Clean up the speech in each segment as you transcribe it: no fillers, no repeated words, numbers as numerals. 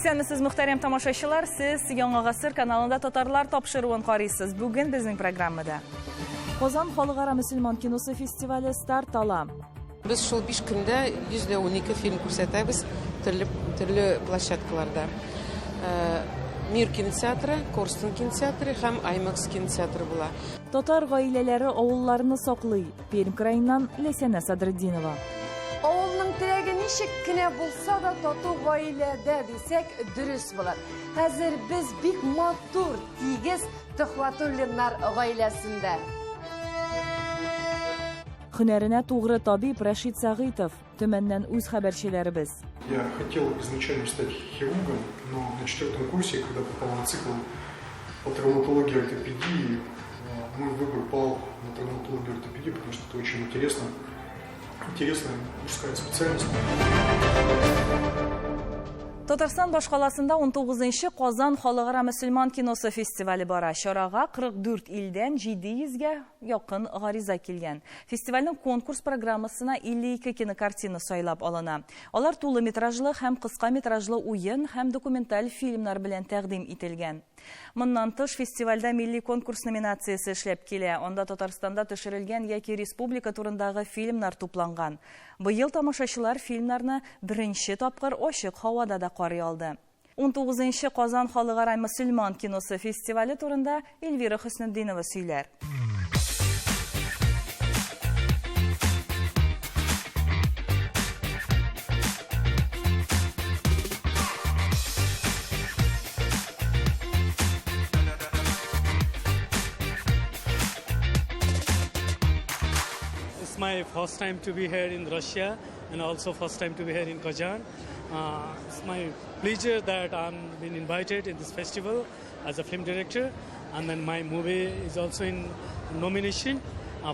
Исәнмесез, мөхтәрәм тамашачылар, сез Яңа гасыр каналында татарлар тапшыруын карыйсыз. Бүген безнең программада Казан халыкара мөселман киносы фестивале старт ала. Без шул 5 көндә 112 фильм күрсәтәбез төрле площадкаларда. Мир кинотеатры, Корстон кинотеатры һәм IMAX кинотеатры була. Татар гаиләләре авылларны саклый. Пермь краеннан Ләсәнә Садретдинова. Авылның теләге ничек кенә булса да тату гаиләдә дисәк дөрес булыр. Хәзер без бик матур, тигез Төхвәтуллиннар гаиләсендә. Һөнәренә тугры табиб Рашид Сагитов, Төмәннән үз хәбәрчеләребез. Я хотел изначально стать хирургом, но на 4-м курсе, когда попал на цикл по травматологии и ортопедии, мой выбор пал на травматологию и ортопедию, потому что это очень интересная мужская специальность. Татарстан башкаласында 19-нчы Казан халыкара мөселман киносы фестивале бара. Чарага 44 илдән 700-гә якын гариза килгән. Фестивальнең конкурс программасына 52 кинокартина сайлап алына. Алар тулы метражлы һәм кыска метражлы уен һәм документаль фильмнар белән тәкъдим ителгән. Моннан тыш фестивальдә милли конкурс номинациясе эшләп килә. Анда Татарстанда төшерелгән яки республика турындагы фильмнар тупланган. Быел тамашачылар фильмнарны беренче тапкыр ачык һавада да карый алды. 19-нчы Казан халыкара мөселман киносы фестивале турында Эльвира Хөснетдинова сөйләр. It's my first time to be here in Russia and also first time to be here in Kazan. It's my pleasure that I'm been invited in this festival as a film director, and then my movie is also in nomination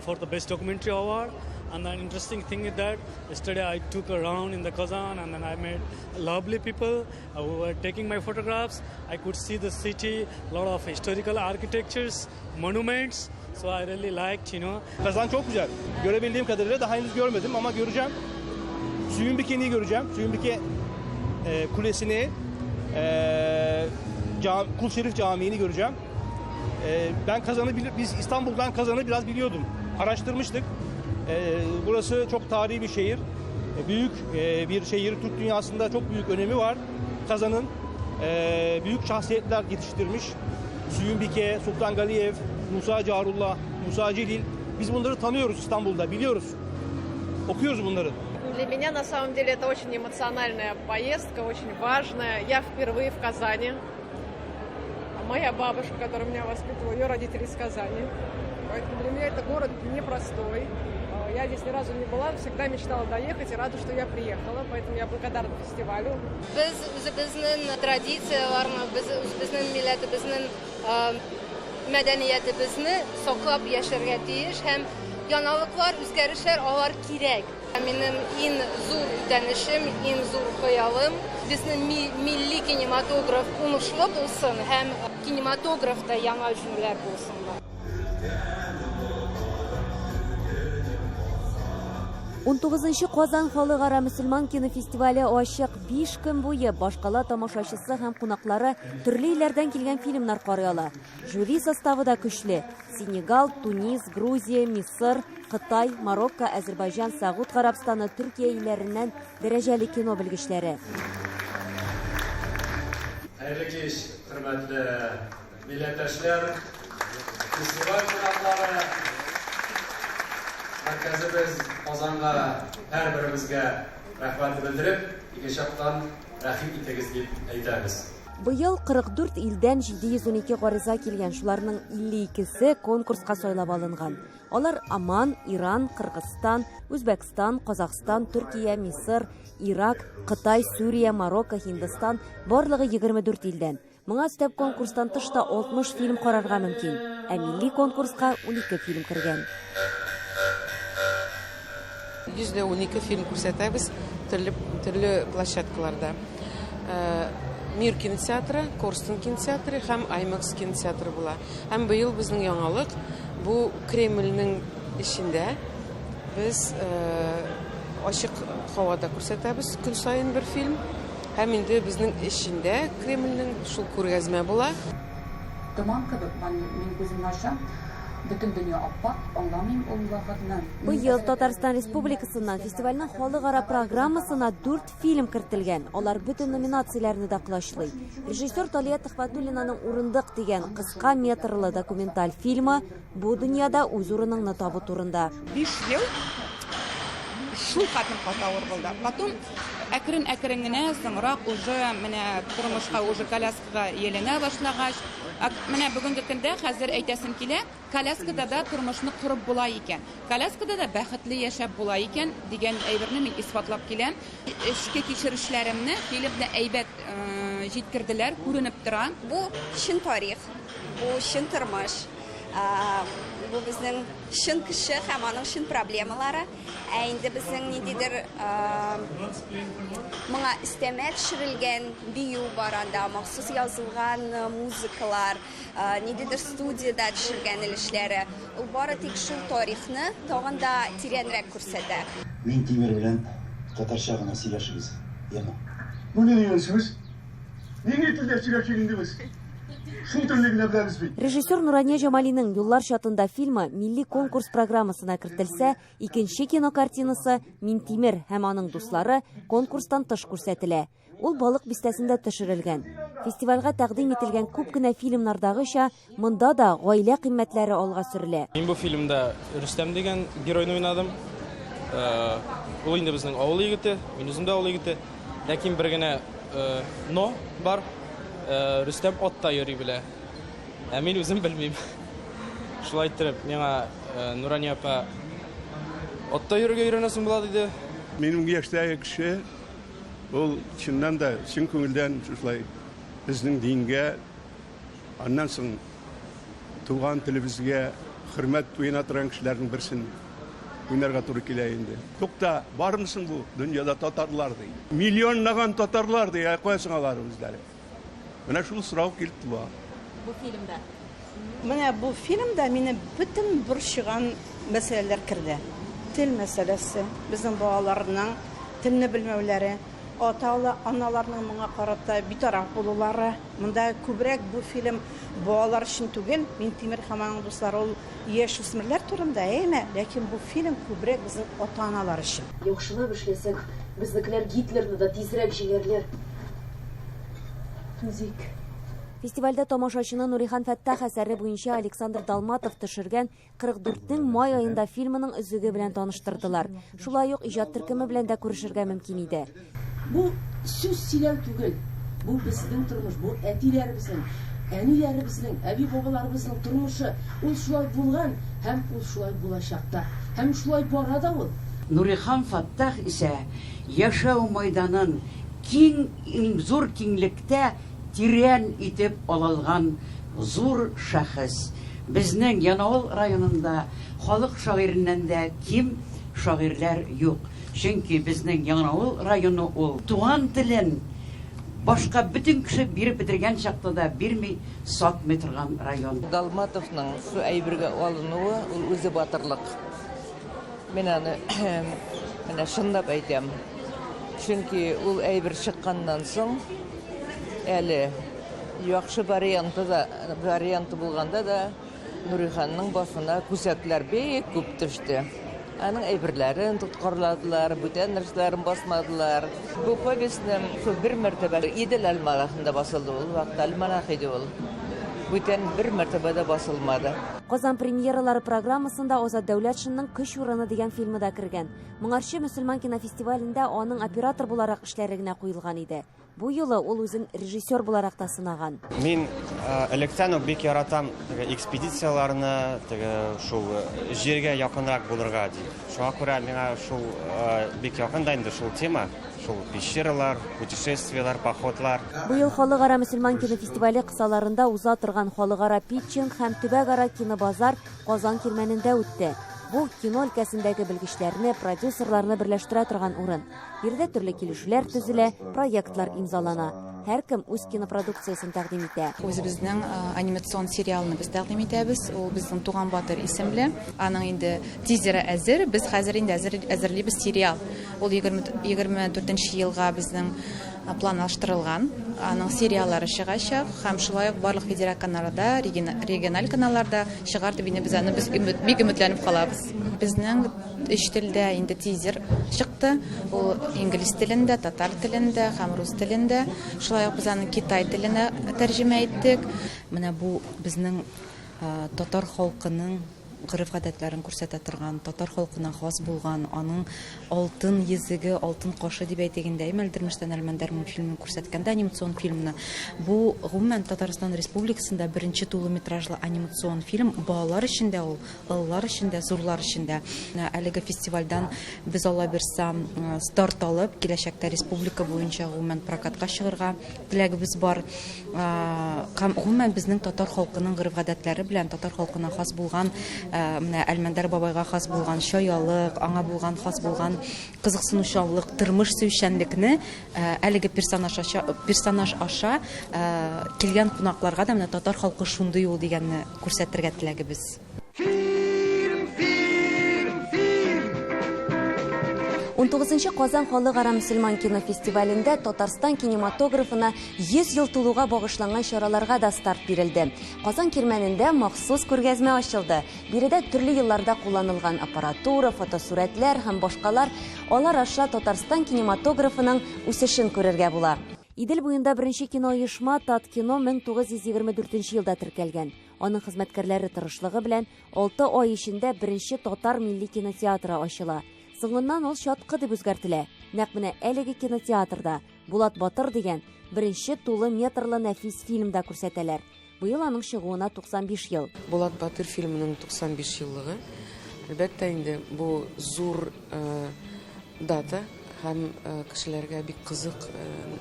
for the Best Documentary Award. And the interesting thing is that yesterday I took a round in the Kazan and then I met lovely people who were taking my photographs. I could see the city, a lot of historical architectures, monuments. So I really liked, Kazan çok güzel. Görebildiğim kadarıyla daha henüz görmedim ama göreceğim. Suyunbike'yi göreceğim. Suyunbike kulesini, Kul Şerif Camii'ni göreceğim. Ben biz İstanbul'dan Kazan'ı biraz biliyordum. Araştırmıştık. Burası çok tarihi bir şehir. Büyük bir şehir. Türk dünyasında çok büyük önemi var. Kazan'ın büyük şahsiyetler yetiştirmiş. Suyunbike, Sultan Galiyev, Musa Carullah, Musa Celil. Biz bunları tanıyoruz İstanbul'da, biliyoruz. Okuyoruz bunları. Для меня, на самом деле, это очень эмоциональная поездка, очень важная. Я впервые в Казани. Моя бабушка, которая меня воспитывала, ее родители из Казани. Поэтому для меня это город непростой. Я здесь ни разу не была, всегда мечтала доехать и рада, что я приехала. Поэтому я благодарна фестивалю. Biz o'zimizning traditsiyalarni, bizning millatimizning madaniyatimizni saqlab yashashga tiyиш ham yangiliklar, o'zgarishlar olar kerak. Mening eng zo'r tanishim, eng zo'r hayolim bizning milliy kinematograf unutishli bo'lsin, ham kinematografda yangi jurnlar bo'lsin. 19-нчы Казан халыкара мөселман кинофестивале ачык 5 көн буе башкала тамашачысы һәм кунаклары төрле илләрдән килгән фильмнар карый ала. Жюри составы да көчле. Сенегал, Тунис, Грузия, Мисыр, Кытай, Марокко, Азербайҗан, Сауд Гарәбстаны, Төркия илләреннән дәрәҗәле кино белгечләре. Хәерле кич, хөрмәтле милләттәшләр, фестиваль кунаклары. Herkese Kazan'a her birimizge rəhmət bildirib, икенче жақтан рәхим итегез дип әйтәбез. Быел 44 илдән 712 гариза килгән, шуларның 52се конкурска сайлап алынган. Алар Оман, Иран, Кыргызстан, Үзбәкстан, Казакстан, Төркия, Мисыр, Ирак, Кытай, Сүрия, Марокко, Һиндстан, барлыгы 24 илдән. Моңа өстәп конкурстан тыш та 60 фильм карарга мөмкин, ә милли конкурска 12 фильм кергән. 112 фильм күрсәтәбез төрле площадкаларда. Мир кинотеатры, Корстон кинотеатры һәм IMAX кинотеатры була. Һәм быел безнең яңалык бу Кремльнең эчендә без ачык һавада күрсәтәбез көн сайын бер фильм. Һәм инде безнең эчендә Кремльнең шул күргәзмә була. Томан кебек, мин күземне ачам, бөтен дөнья аппак, аңламыйм ул вакытны. Быел Татарстан Республикасыннан фестивальнең халыкара программасына 4 фильм кертелгән. Алар бөтен номинацияләрне дә кылачлый. Режиссер Талия Төхфәтуллинаның "Урындык" дигән кыска метрлы документаль фильмы бу дөньяда үз урыныңны табу турында. 5 ел шул хатын катавыр булды. Потом әкрен генә соңрак уже менә тормышка уже коляскага еленә башлагач, менә бүгенге көндә хәзер әйтәсем килә, коляскада да тормышны курып була икән. Коляскада да бәхетле яшәп була икән дигән әйберне мин исбатлап киләм. Эшкә кичерешләремне фильмда әйбәт җиткерделәр, күренеп тора. Бу чын тарих, бу чын тормыш. Бу безнең чын кеше һәм аның чын проблемалары. Инде безнең ниндидер моңа истәмә төшерелгән бию бар анда, махсус язылган музыкалар, ниндидер студияда төшергән эшләре. Ул бары тик шул тарихны тагын да тирәнрәк күрсәтә. Мин Тимер белән татарча гына сөйләшәбез. Яна. Бу ни дигәнсез? Нигә телдә сөйләшәгәндебез? Режиссер Нурания Җамалиның "Юллар чатында" фильмы милли конкурс программасына кертелсә, икенче кинокартинасы "Мин Тимер һәм аның дуслары" конкурстан тыш күрсәтелә. Ул балык бистәсендә төшерелгән. Фестивальгә тәкъдим ителгән күп кенә фильмнардагыча, монда да гаилә кыйммәтләре алга сөрелә. Мин бу фильмда Рөстәм дигән геройны уйнадым. Ул инде безнең авыл егете, мин үзем дә авыл егете. Ләкин бер генә но бар. Рөстәм атта йөри белә. Мин үзем белмим. Шулай итеп, миңа Нурания апа атта йөрергә өйрәнәсең була диде. Минем яшьтәге кеше ул чыннан да чын күңелдән шулай безнең дингә, аннан соң туган телебезгә хөрмәт уена торган кешеләрнең берсен уйнарга туры килә инде. Тукта, бармысың бу дөньяда татарлар ди. Миллионлаган татарлар ди, кайсын алар үзләре. Менә шул сорау килеп туа. Бу фильмда. Менә бу фильмда мине бөтен борчыган мәсьәләләр керде. Тел мәсьәләсе, безнең балаларның телне белмәүләре, ата-аналарның моңа карата битараф булулары. Монда күбрәк бу фильм балалар өчен түгел, Мин Тимер һәм аның дуслары ул яшь үсмерләр турында, ләкин бу фильм күбрәк безнең ата-аналар өчен. Яхшылап эшләсәк, безнекеләр Гитлерны да тизрәк җиңәрләр. Фестивальдә тамашачыны Нурихан Фәттах әсәре буенча Александр Далматов төшергән 44-нең май аенда фильмының үзеге белән таныштырдылар. Шулай ук иҗат төркеме белән дә күрешергә мөмкин иде. Бу сүз сөйләү түгел. Бу безнең тормыш, бу әтиләребезнең, әниләребезнең, әби-бабаларыбызның тормышы. Ул шулай булган һәм ул шулай булачакта. Һәм шулай бара да ул. Нурихан Фәттах исә яшәү мәйданын киң, зур киңлектә тирән итеп алалган зур шәхес. Безнең Янаул районында халык шагыйреннән дә ким шагыйрьләр юк. Чөнки безнең Янаул районы ул туган телен башка бөтен кеше биреп бетергән чакта да бирми сатмый торган район. Далматовның шу әйбергә алынуы ул үзе батырлык. Мен аны менә шундап әйтәм. Чөнки ул әйбер чыкканнан соң әле яхшы варианты булганда да Нуриханның башына күсәкләр бик күп төште. Аның әйберләрен тоткарладылар, бүтән нәрсәләрен басмадылар. Бу повестьнең бер мәртәбә Идел Алманахында басылды ул вакытта, Алманах иде ул. Бүтән бер мәртәбәдә басылмады. Казан премьералары программасында Азат Дәүләтшинның "Көч урыны" дигән фильмы да кергән. Моңарчы мөселман кинофестивалендә аның оператор буларак эшләре генә куелган иде. Бу юлы ул үзен режиссер буларак та сынаган. Мин электән үк бик яратам экспедицияларны, шул җиргә якынрак булырга ди. Шуңа күрә миңа шул бик якын да инде шул тема. Шул пещералар, путешествиялар, походлар. Быел халыкара мөселман кинофестивале кысаларында уза торган халыкара питчинг һәм төбәкара кинобазар Казан кирмәнендә үтте. Бу кино өлкәсендәге белгечләрне, продюсерларны берләштерә торган урын. Биредә төрле килешүләр төзелә, проектлар имзалана. Һәркем үз кинопродукциясын тәкъдим итә. Үзебезнең анимацион сериалны без тәкъдим итәбез. Ул безнең Туган батыр исемле. Аның инде тизеры әзер. Без хәзер инде әзерлибез сериал. Ул 24 елга безнең планлаштырылган. Аның сериаллары чыгачак һәм шулай ук барлык федераль каналларда, региональ каналларда чыгар дип без бик өметләнеп калабыз. Безнең 3 телдә инде тизер чыкты. Ул инглиз телендә, татар телендә һәм рус телендә. Шулай ук без аны китай теленә тәрҗемә иттек. Менә бу безнең татар халкының гырыф-гадәтләрен күрсәтә торган, татар халкына хас булган, аның алтын йөзеге, алтын кашы дип әйтегәндә, Мәлдермештән Әлмәндәр мультфильмын күрсәткәндә, анимацион фильмны. Бу гомумән Татарстан Республикасында беренче тулыметражлы анимацион фильм, балалар өчен дә ул, олылар өчен дә, зурлар өчен дә. Әлеге фестивальдән без Алла бирсә старт алып, киләчәктә республика буенча гомумән прокатка чыгарга теләгебез бар. Һәм гомумән безнең татар халкының гырыф-гадәтләре белән татар халкына хас булган менә Әлмәндәр бабайга хас булган шаялык, аңа булган хас булган кызыксынучанлык, тормыш сөйшәнлекне әлеге персонаж аша килгән кунакларга да менә татар халкы шундый ул дигәнне күрсәтергә теләгебез. 19-нчы Казан халыкара мөселман кинофестивалендә Татарстан кинематографына 100 ел тулуга багышланган чараларга да старт бирелде. Казан кирмәнендә махсус күргәзмә ачылды. Биредә төрле елларда кулланылган аппаратура, фотосурәтләр һәм башкалар алар аша Татарстан кинематографының үсешен күрергә була. Идел буенда беренче кинооешма Таткино 1924 елда теркәлгән. Аның хезмәткәрләре тырышлыгы белән 6 ай эчендә беренче татар милли кинотеатры ачыла. Соңыннан ул чатқы дип үзгәртелә. Нәкъ менә әлеге кинотеатрда Булат Батыр дигән беренче тулы метрлы нәфис фильмда күрсәтәләр. Быел аның чыгуына 95 ел. Булат Батыр фильмының 95 еллыгы. Әлбәттә инде бу зур дата һәм кешеләргә бик кызык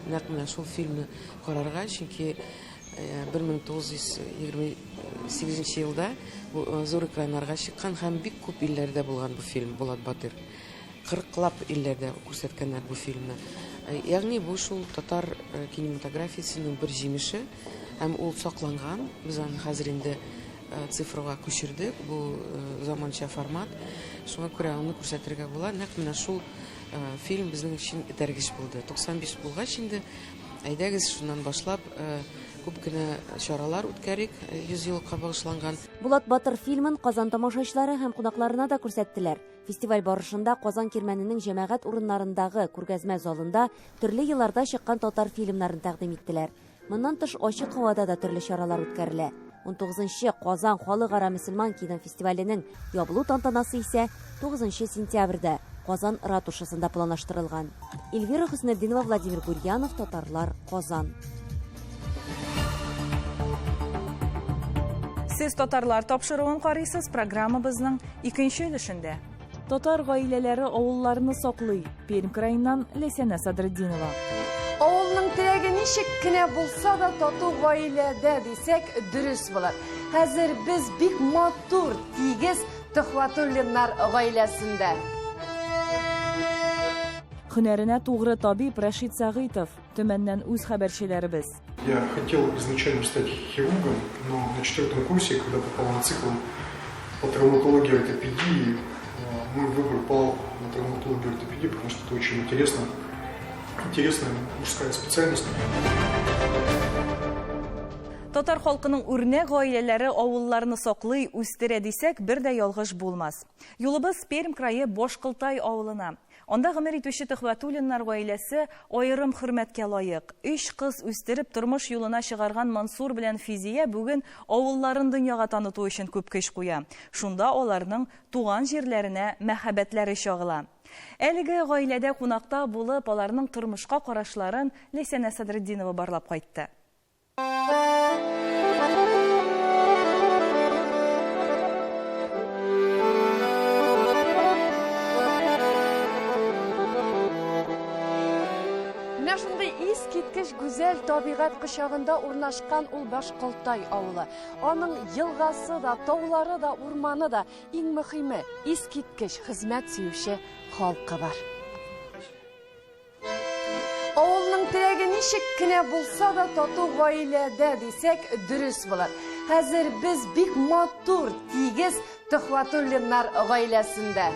нәкъ менә шул фильмны карарга, чөнки 1928 елда зур экраннарга чыккан һәм бик күп илләрдә булган бу фильм Булат Батыр. 40-лап илләрдә күрсәткәннәр бу фильмны. Ягъни бу шул татар кинематографиясенең бер җимеше һәм ул сакланган. Без аны хәзер инде цифрга күчердек. Бу заманча формат. Шуңа күрә аны күрсәтергә була. Нәкъ менә шул фильм безнең өчен этәргеч булды. 95 булгач инде әйдәгез шуннан башлап күп кенә чаралар үткәрик 100 елга багышланган. Булат Батыр фильмын Казан тамашачылары һәм кунакларына да күрсәттеләр. Фестиваль барышында Казан кирмәненең җәмәгать урыннарындагы күргәзмә залында төрле елларда чыккан татар фильмнарын тәкъдим иттеләр. Моннан тыш ачык һавада да төрле чаралар үткәрелә. 19-нчы Казан халыкара мөселман кинофестиваленең ябылу тантанасы исә 9 сентябрьдә Казан ратушасында планлаштырылган. Эльвира Хөснетдинова, Владимир Гурьянов, Татарлар, Казан. Сез татарлар тапшыруын карыйсыз программабызның икенче өлешендә. Татар гаиләләре авылларны саклый. Пермь краеннан Ләсәнә Садретдинова. Авылның теләге ничек кенә булса да тату гаиләдә дисәк дөрес булыр. Хәзер без бик матур, тигез Төхвәтуллиннар гаиләсендә. Һөнәренә тугры табиб Рашид Сагыйтов, Төмәннән үз хәбәрчеләребез. Я хотел изначально стать хирургом, но на 4-м курсе, когда попал на цикл по травматологии и ортопедии, мой выбор пал на травматологию и ортопедию, потому что это очень интересная мужская специальность. Татар халкының үрнәк гаиләләре авылларны саклый, үстерә дисәк, бер дә ялгыш булмас. Юлыбыз Пермь крае Башкылтай авылына. Анда гомер итүче Төхвәтуллиннар гаиләсе аерым хөрмәткә лаек. 3 кыз үстереп тормыш юлына чыгарган Мансур белән Физия бүген авылларын дөньяга таныту өчен күп көч куя. Шунда аларның туган җирләренә мәхәббәтләре чагыла. Әлеге гаиләдә кунакта булып, аларның тормышка карашларын Ләсәнә Садретдинова барлап кайтты. Шундай искиткеч гүзәл табигать кочагында урнашкан ул Башкылтай авылы. Аның елгасы да, таулары да, урманы да, иң мөһиме искиткеч хезмәт сөюче халкы бар. Авылның теләге ничек кенә булса да тату гаиләдә дисәк дөрес булыр. Хәзер без бик матур, тигез Төхвәтуллинар гаиләсендә.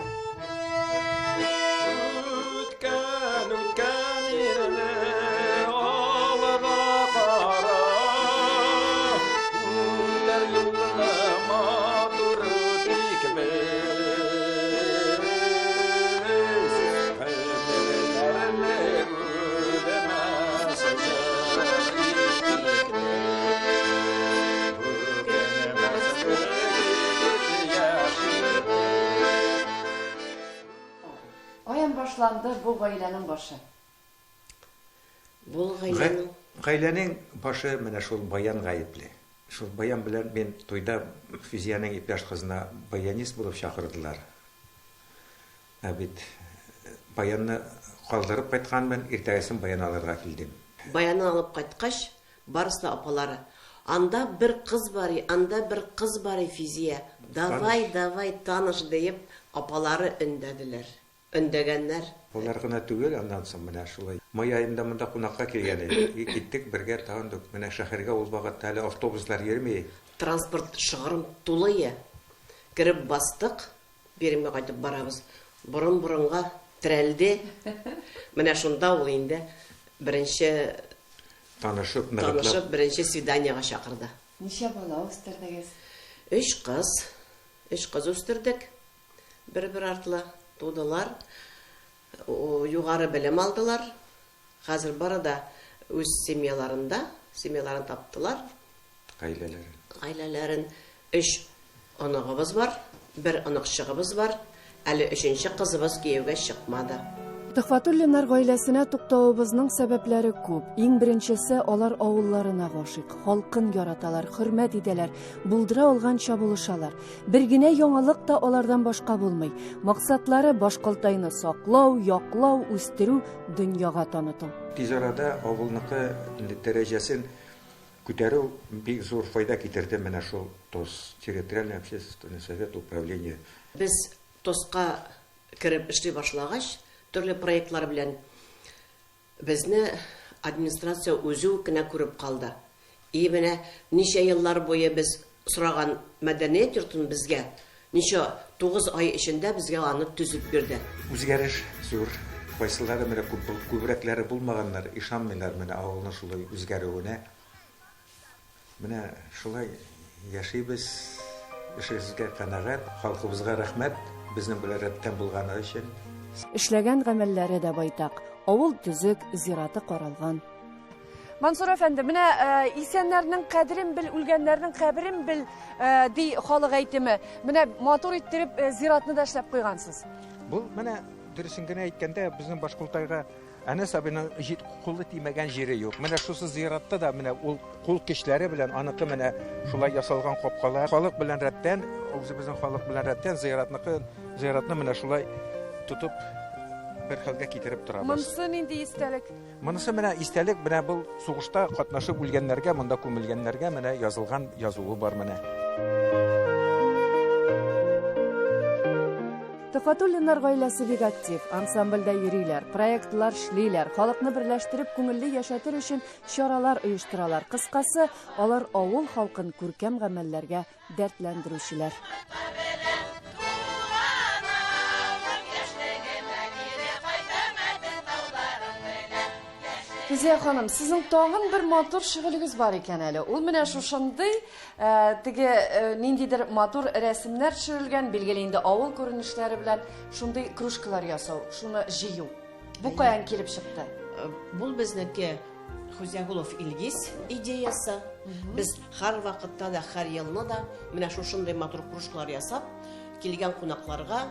башланды бу гаиләнең башы? Бул Гаиләнең башы менә шул баян гаепле. Шул баян белән мен туйда Физияның иптәш кызына баянист булып чакырдылар. Ә бит баянны калдырып кайтканмын, иртәгесен баян алырга килдем. Баянны алып кайткач, барысы апалары. Анда бер кыз бар, Физия. Давай, таныш дип, апалары өндәделәр. Өндәгәннәр. Олар гына түгел, аннан соң менә шулай. Май айында монда кунакка килгән идек. Киттек бергә тагын менә шәһәргә ул вакытта әле автобуслар йөрми. Транспорт шыгырым тулые. Кирип бастык, Пермьгә кайтып барабыз. Борын-борынга терәлде. Менә шунда ул инде беренче танышып, беренче свиданиягә чакырды. Ничә бала үстердегез? 3 кыз үстердек. Бер артлы тудылар. Югары белем алдылар. Хәзер барада үз семьяларын таптылар. Гаиләләрен 3 анагыбыз бар, 1 анакчыгыбыз бар. Әле 3нче кызыбыз кияүгә чыкмады. Төхфәтуллиннар гаиләсенә туктавыбызның сәбәпләре күп. Иң беренчесе алар авылларына гашыйк, халкын яраталар, хөрмәт итәләр, булдыра алганча булышалар. Бер генә яңалык та алардан башка булмый. Максатлары Башкалтайны саклау, яклау, үстерү, дөньяга таныту. Тиз арада авылныкы дәрәҗәсен күтәрү бик зур файда китерде менә шул ТОС, территориальный общественный совет управления. Без ТОСка кирип эшли башлагач, төрле проектлар белән безне администрация үзе генә күреп калды. И менә ничә еллар буе без сораган мәдәният йортын безгә ничә 9 ай эчендә безгә аны төзеп бирде. Үзгәреш зур. Кайсылары менә күбрәкләре булмаганнар, ишанмыйлар менә авылның шулай үзгәрүенә. Менә шулай яшибез, эшебезгә канәгать, халкыбызга рәхмәт, безнең белән рәттән булганы өчен. Эшләгән гамәлләре дә байтак. Авыл төзек, зираты каралган. Мансур әфәнде, менә исәннәрнең кадерен бил, үлгәннәрнең каберен бил ди халык әйтеме. Менә матур иттереп зиратны да эшләп куйгансыз. Бу менә дөресен генә әйткәндә безнең Башкалтайга Әнәс абыйның кулы тимәгән җире юк. Менә шусы зиратта да менә ул кул кишләре белән аныкы менә шулай ясалган капкалар. Халык белән рәттән, үзебезнең халык белән рәттән зиратны менә шулай тутып бер хәлгә китереп торабыз. Монысы нинди истәлек? Монысы менә истәлек, менә бу сугышта катнашып үлгәннәргә, монда күмелгәннәргә менә язылган язуы бар менә. Төхфәтуллиннар гаиләсе бик актив, ансамбльдә йөриләр, проектлар эшлиләр, халыкны берләштереп күңелле яшәтер өчен чаралар оештыралар. Кыскасы, алар авыл халкын күркәм гамәлләргә дәртләндерүчеләр. Физия ханым, сезнең тагын бер матур шөгылегез бар икән әле. Ул менә шушындый ниндидер матур рәсемнәр төшерелгән, билгеле инде авыл күренешләре белән шундый кружкалар ясау, шуны җыю. Бу каян килеп чыкты? Бу безнеке Хузягулов Илгиз идеясы. Без һәр вакытта да, һәр елны да менә шушындый матур кружкалар ясап, килгән кунакларга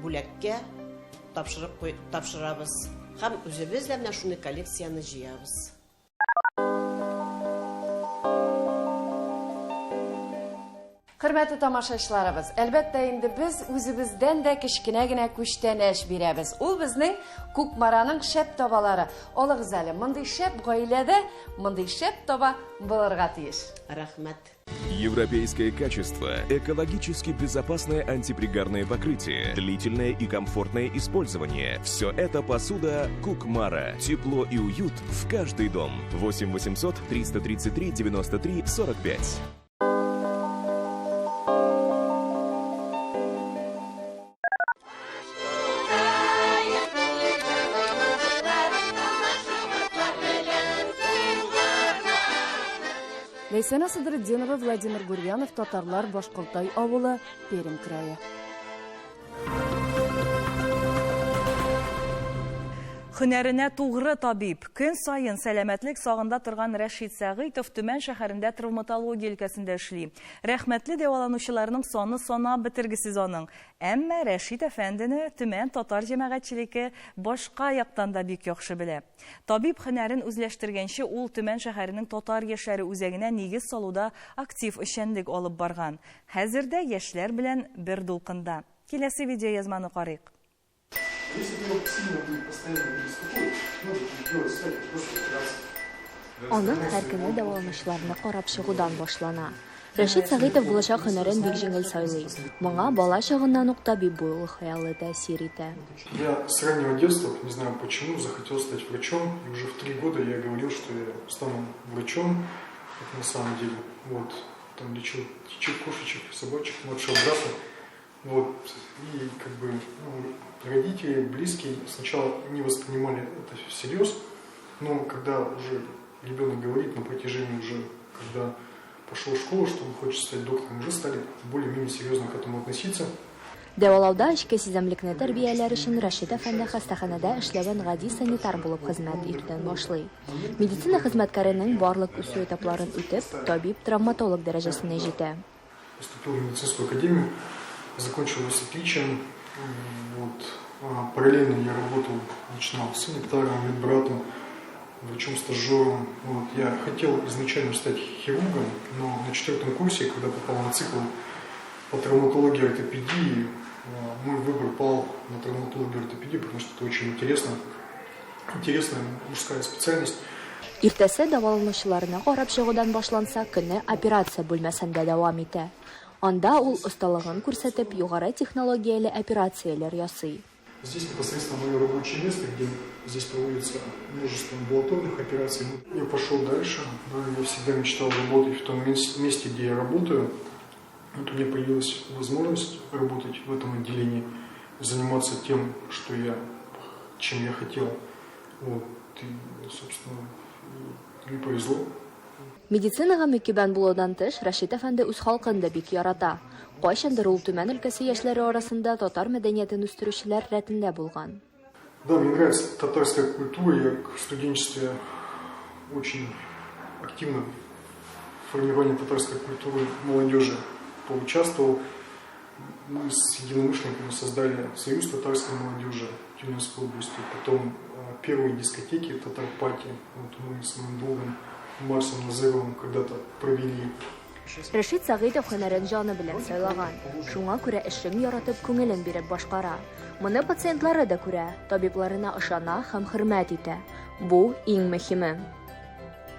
бүләккә тапшырабыз. Һәм үзебез дә менә шуны коллекцияны җыябыз. Хөрмәтле тамашачыларыбыз, әлбәттә инде без үзебездән дә кечкенә генә күчтәнәш бирәбез. Ул безнең Күкмараның шәп табалары. Алыгыз әле, мондый шәп гаиләдә мондый шәп таба булырга тиеш. Рәхмәт. Европейское качество, экологически безопасное антипригарное покрытие, длительное и комфортное использование. Все это посуда Кукмара. Тепло и уют в каждый дом. 8 800 333 93 45. Ләйсәнә Сыдырдинова, Владимир Гурьянов, Татарлар, Башкалтай авылы, Пермь крае. Һөнәренә тугры табип, көн сайын сәламәтлек сагында торган Рәшит Сәгыйтов Төмән шәһәрендә травматология өлкәсендә эшли. Рәхмәтле дәваланучыларның саны санап бетергесез аның. Әмма Рәшит әфәндене Төмән татар җәмәгатьчелеке башка яктан да бик яхшы белә. Табип һөнәрен үзләштергәнче ул Төмән шәһәренең татар яшьләре үзәгенә нигез салуда актив эшчәнлек алып барган. Хәзердә яшьләр белән бер дулкында. Киләсе видеоязманы карыйк. Если ты сильно будет постоянно беспокоить, может сделать стать просто операция. Аның һәр көнне дәвалаучыларны карап чыгудан башлана. Рәшит Сәгыйтов булачак һөнәрен бик җиңел сайлый. Моңа бала чагыннан ук табиб булу хыялы тәэсир итә. Я с раннего детства, не знаю почему, захотел стать врачом. И уже в 3 года я говорил, что я стану врачом. Это на самом деле. Вот. Там лечил птичек, кошечек, собачек, младшего брата. Вот. И как бы родители, близкие сначала не воспринимали это всерьез, но когда уже ребенок говорит на протяжении уже, когда пошел в школу, что он хочет стать доктором, уже стали более-менее серьезно к этому относиться. Дәвалауда эчке сиземлекне тәрбияләр өчен Рәшит әфәнде хастаханәдә эшләгән гади санитар булып хезмәт итүдән башлый. Медицина хезмәткәренең барлык үсү этапларын үтеп, табиб-травматолог дәрәҗәсенә җитә. Поступил в медицинскую академию, закончил с отличием. Вот. Параллельно я работал, начинал санитаром, медбратом, врачом-стажером. Вот. Я хотел изначально стать хирургом, но на 4-м курсе, когда попал на цикл по травматологии и ортопедии, мой выбор пал на травматологию и ортопедию, потому что это очень интересная мужская специальность. Иртәсе дәвалаучыларны карап чыгудан башланса, көнне операция бүлмәсендә дәвам итә. Анда ул осталыгын күрсәтеп, югары технологияле операцияләр ясый. Здесь непосредственно мое рабочее место, где здесь проводится множество амбулаторных операций. Я пошел дальше. Я всегда мечтал работать в том месте, где я работаю. Вот у меня появилась возможность работать в этом отделении, заниматься тем, чем я хотел. Вот. И, собственно, мне повезло. Медицинага мөкибән булудан тыш, Рәшит әфәнде үз халкын да бик ярата. Кайчандыр ул Төмән өлкәсе яшьләре арасында татар мәдәниятен үстерүчеләр рәтендә булган. Да, мне нравится татарская культура. Я в студенчестве очень активно в формировании татарской культуры молодежи поучаствовал. Мы с единомышленниками создали Союз татарской молодежи в Тюменской области. Потом первые дискотеки татар-пати. Вот мы с моим другом Марсом Назыровым когда-то провели. Рәшит Сәгыйтов һөнәрен җаны белән сайлаган. Шуңа күрә эшен яратып, күңелен биреп башкара. Моны пациентлары да күрә, табибларына ышана һәм хөрмәт итә. Бу иң мөһиме.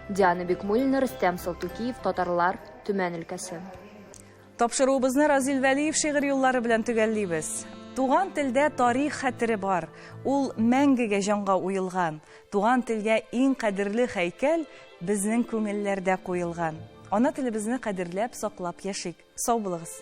Диана Бикмуллина, Рөстәм Салтукиев, Татарлар, Төмән өлкәсе. Тапшыруыбызны Разил Вәлиев шигырь юллары белән төгәллибез. Туган телдә тарих хәтере бар. Ул мәңгегә җанга уелган. Туган телгә иң кадерле һәйкәл безнең күңелләрдә куелган. Ана телебезне кадерләп, саклап яшик. Сау булыгыз.